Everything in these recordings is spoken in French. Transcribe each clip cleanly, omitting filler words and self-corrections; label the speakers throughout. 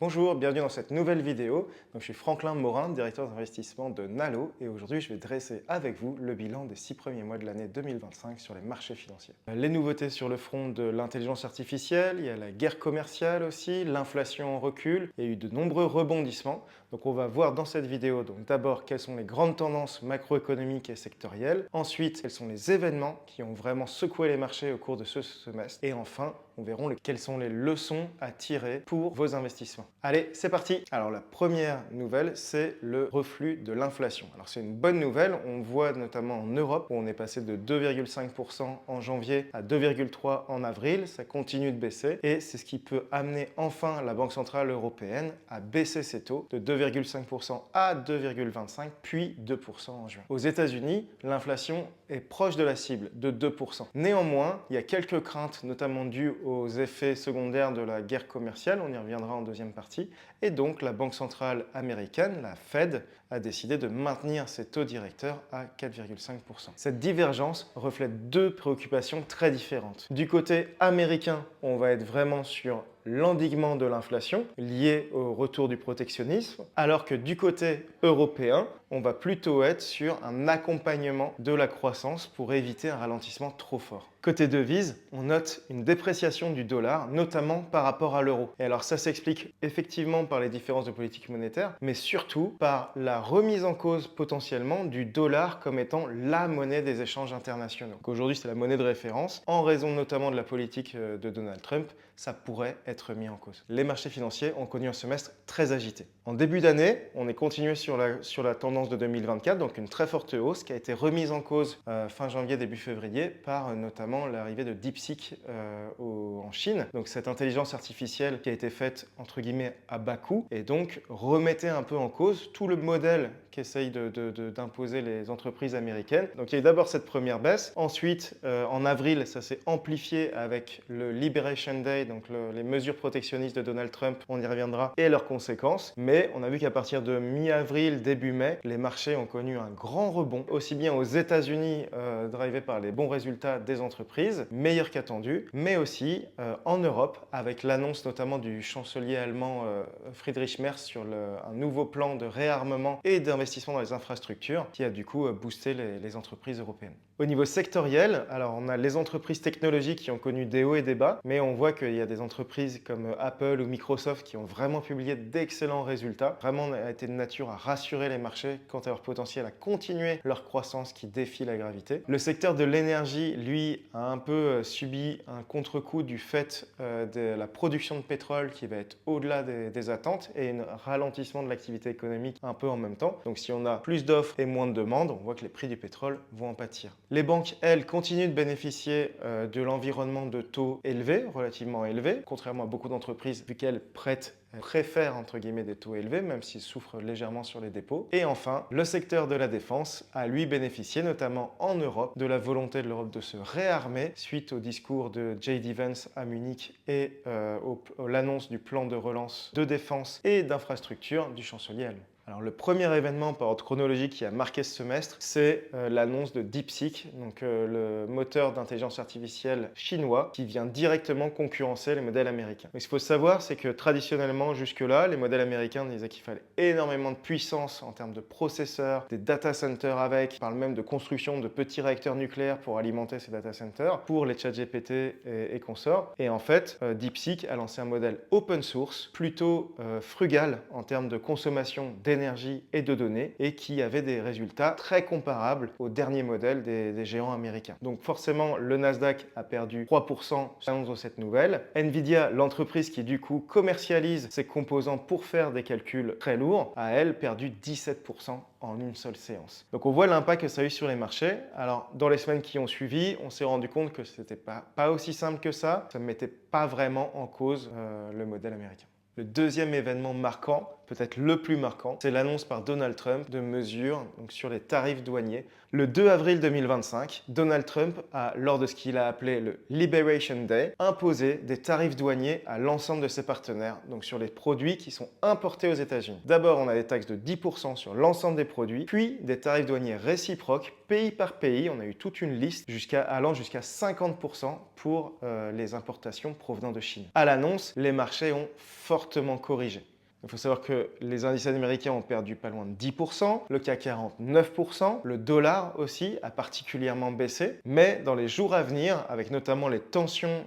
Speaker 1: Bonjour, bienvenue dans cette nouvelle vidéo. Je suis Franklin Morin, directeur d'investissement de Nalo et aujourd'hui je vais dresser avec vous le bilan des 6 premiers mois de l'année 2025 sur les marchés financiers. Les nouveautés sur le front de l'intelligence artificielle, il y a la guerre commerciale aussi, l'inflation en recul, il y a eu de nombreux rebondissements. Donc on va voir dans cette vidéo d'abord quelles sont les grandes tendances macroéconomiques et sectorielles, ensuite quels sont les événements qui ont vraiment secoué les marchés au cours de ce semestre et enfin on verra quelles sont les leçons à tirer pour vos investissements. Allez, c'est parti! Alors la première nouvelle, c'est le reflux de l'inflation. Alors c'est une bonne nouvelle, on voit notamment en Europe où on est passé de 2,5% en janvier à 2,3% en avril, ça continue de baisser et c'est ce qui peut amener enfin la Banque Centrale Européenne à baisser ses taux de 2,5% à 2,25% puis 2% en juin. Aux États-Unis, l'inflation est proche de la cible de 2%. Néanmoins, il y a quelques craintes, notamment dues aux effets secondaires de la guerre commerciale, on y reviendra en deuxième partie, et donc la Banque centrale américaine, la Fed, a décidé de maintenir ses taux directeurs à 4,5%. Cette divergence reflète deux préoccupations très différentes. Du côté américain, on va être vraiment sur l'endiguement de l'inflation lié au retour du protectionnisme, alors que du côté européen, on va plutôt être sur un accompagnement de la croissance pour éviter un ralentissement trop fort. Côté devise, on note une dépréciation du dollar, notamment par rapport à l'euro. Et alors ça s'explique effectivement par les différences de politique monétaire, mais surtout par la remise en cause potentiellement du dollar comme étant la monnaie des échanges internationaux. Aujourd'hui, c'est la monnaie de référence. En raison notamment de la politique de Donald Trump, ça pourrait être mis en cause. Les marchés financiers ont connu un semestre très agité. En début d'année, on est continué sur la tendance de 2024, donc une très forte hausse qui a été remise en cause fin janvier, début février par notamment l'arrivée de DeepSeek en Chine. Donc cette intelligence artificielle qui a été faite entre guillemets à bas coût et donc remettait un peu en cause tout le modèle qu'essayent d'imposer les entreprises américaines. Donc il y a eu d'abord cette première baisse. Ensuite, en avril, ça s'est amplifié avec le Liberation Day, donc les mesures protectionnistes de Donald Trump, on y reviendra, et leurs conséquences. Mais on a vu qu'à partir de mi-avril, début mai, les marchés ont connu un grand rebond, aussi bien aux États-Unis, drivé par les bons résultats des entreprises, meilleurs qu'attendus, mais aussi en Europe, avec l'annonce notamment du chancelier allemand Friedrich Merz sur un nouveau plan de réarmement et d'investissement dans les infrastructures, qui a du coup boosté les entreprises européennes. Au niveau sectoriel, alors on a les entreprises technologiques qui ont connu des hauts et des bas, mais on voit qu'il y a des entreprises comme Apple ou Microsoft qui ont vraiment publié d'excellents résultats, vraiment a été de nature à rassurer les marchés quant à leur potentiel à continuer leur croissance qui défie la gravité. Le secteur de l'énergie, lui, a un peu subi un contre-coup du fait de la production de pétrole qui va être au-delà des attentes et un ralentissement de l'activité économique un peu en même temps. Donc si on a plus d'offres et moins de demandes, on voit que les prix du pétrole vont en pâtir. Les banques, elles, continuent de bénéficier de l'environnement de taux élevés, relativement élevés, contrairement à beaucoup d'entreprises, vu qu'elles préfèrent entre guillemets des taux élevés, même s'ils souffrent légèrement sur les dépôts. Et enfin, le secteur de la défense a lui bénéficié, notamment en Europe, de la volonté de l'Europe de se réarmer suite au discours de J.D. Vance à Munich et l'annonce du plan de relance de défense et d'infrastructure du chancelier allemand. Alors le premier événement par ordre chronologique qui a marqué ce semestre, c'est l'annonce de DeepSeek, donc le moteur d'intelligence artificielle chinois qui vient directement concurrencer les modèles américains. Donc, ce qu'il faut savoir, c'est que traditionnellement, jusque-là, les modèles américains disaient qu'il fallait énormément de puissance en termes de processeurs, des data centers avec, on parle même de construction de petits réacteurs nucléaires pour alimenter ces data centers, pour les ChatGPT et consorts. Et en fait, DeepSeek a lancé un modèle open source, plutôt frugal en termes de consommation d'énergie et de données et qui avait des résultats très comparables aux derniers modèles des géants américains. Donc forcément, le Nasdaq a perdu 3% à l'annonce de cette nouvelle. Nvidia, l'entreprise qui du coup commercialise ses composants pour faire des calculs très lourds, a elle perdu 17% en une seule séance. Donc on voit l'impact que ça a eu sur les marchés. Alors dans les semaines qui ont suivi, on s'est rendu compte que c'était pas aussi simple que ça ne mettait pas vraiment en cause le modèle américain. Le deuxième événement marquant, peut-être le plus marquant, c'est l'annonce par Donald Trump de mesures donc, sur les tarifs douaniers. Le 2 avril 2025, Donald Trump a, lors de ce qu'il a appelé le Liberation Day, imposé des tarifs douaniers à l'ensemble de ses partenaires, donc sur les produits qui sont importés aux États-Unis. D'abord, on a des taxes de 10% sur l'ensemble des produits, puis des tarifs douaniers réciproques, pays par pays. On a eu toute une liste allant jusqu'à 50% pour les importations provenant de Chine. À l'annonce, les marchés ont fortement corrigé. Il faut savoir que les indices américains ont perdu pas loin de 10%, le CAC 40 9%, le dollar aussi a particulièrement baissé, mais dans les jours à venir, avec notamment les tensions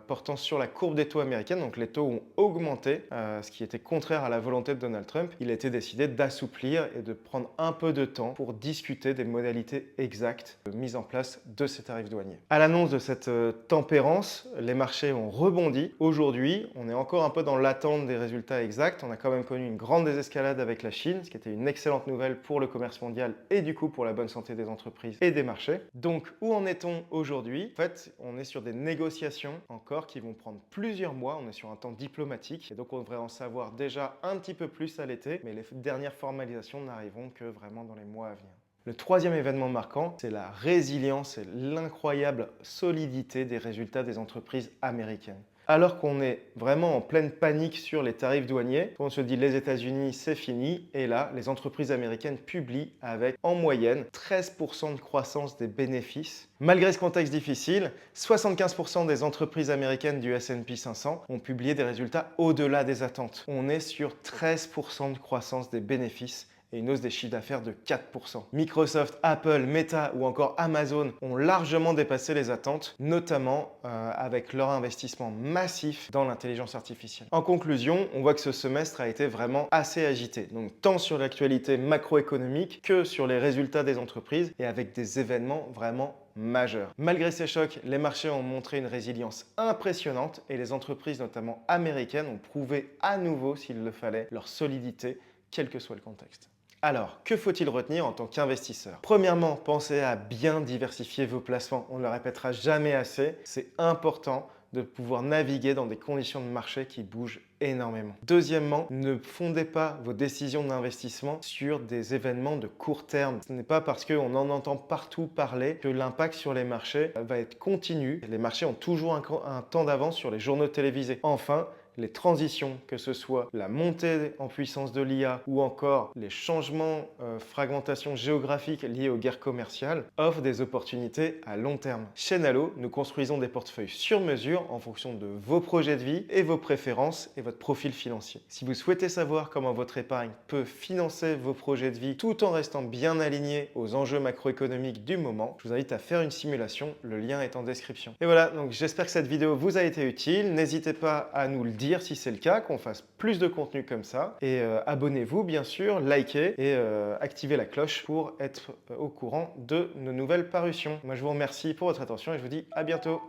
Speaker 1: portant sur la courbe des taux américaines, donc les taux ont augmenté, ce qui était contraire à la volonté de Donald Trump, il a été décidé d'assouplir et de prendre un peu de temps pour discuter des modalités exactes de mise en place de ces tarifs douaniers. À l'annonce de cette tempérance, les marchés ont rebondi. Aujourd'hui, on est encore un peu dans l'attente des résultats exacts. On a quand même connu une grande désescalade avec la Chine, ce qui était une excellente nouvelle pour le commerce mondial et du coup pour la bonne santé des entreprises et des marchés. Donc, où en est-on aujourd'hui? En fait, on est sur des négociations encore qui vont prendre plusieurs mois. On est sur un temps diplomatique et donc on devrait en savoir déjà un petit peu plus à l'été, mais les dernières formalisations n'arriveront que vraiment dans les mois à venir. Le troisième événement marquant, c'est la résilience et l'incroyable solidité des résultats des entreprises américaines. Alors qu'on est vraiment en pleine panique sur les tarifs douaniers, on se dit les États-Unis c'est fini, et là les entreprises américaines publient avec en moyenne 13% de croissance des bénéfices. Malgré ce contexte difficile, 75% des entreprises américaines du S&P 500 ont publié des résultats au-delà des attentes. On est sur 13% de croissance des bénéfices et une hausse des chiffres d'affaires de 4%. Microsoft, Apple, Meta ou encore Amazon ont largement dépassé les attentes, notamment avec leur investissement massif dans l'intelligence artificielle. En conclusion, on voit que ce semestre a été vraiment assez agité, donc tant sur l'actualité macroéconomique que sur les résultats des entreprises et avec des événements vraiment majeurs. Malgré ces chocs, les marchés ont montré une résilience impressionnante et les entreprises, notamment américaines, ont prouvé à nouveau, s'il le fallait, leur solidité, quel que soit le contexte. Alors, que faut-il retenir en tant qu'investisseur? Premièrement, pensez à bien diversifier vos placements. On ne le répétera jamais assez. C'est important de pouvoir naviguer dans des conditions de marché qui bougent énormément. Deuxièmement, ne fondez pas vos décisions d'investissement sur des événements de court terme. Ce n'est pas parce qu'on en entend partout parler que l'impact sur les marchés va être continu. Les marchés ont toujours un temps d'avance sur les journaux télévisés. Enfin, les transitions, que ce soit la montée en puissance de l'IA ou encore les changements, fragmentation géographique liés aux guerres commerciales, offrent des opportunités à long terme. Chez Nalo, nous construisons des portefeuilles sur mesure en fonction de vos projets de vie et vos préférences et votre profil financier. Si vous souhaitez savoir comment votre épargne peut financer vos projets de vie tout en restant bien aligné aux enjeux macroéconomiques du moment, je vous invite à faire une simulation, le lien est en description. Et voilà, donc j'espère que cette vidéo vous a été utile. N'hésitez pas à nous le dire si c'est le cas, qu'on fasse plus de contenu comme ça. Et abonnez-vous bien sûr, likez et activez la cloche pour être au courant de nos nouvelles parutions. Moi je vous remercie pour votre attention et je vous dis à bientôt.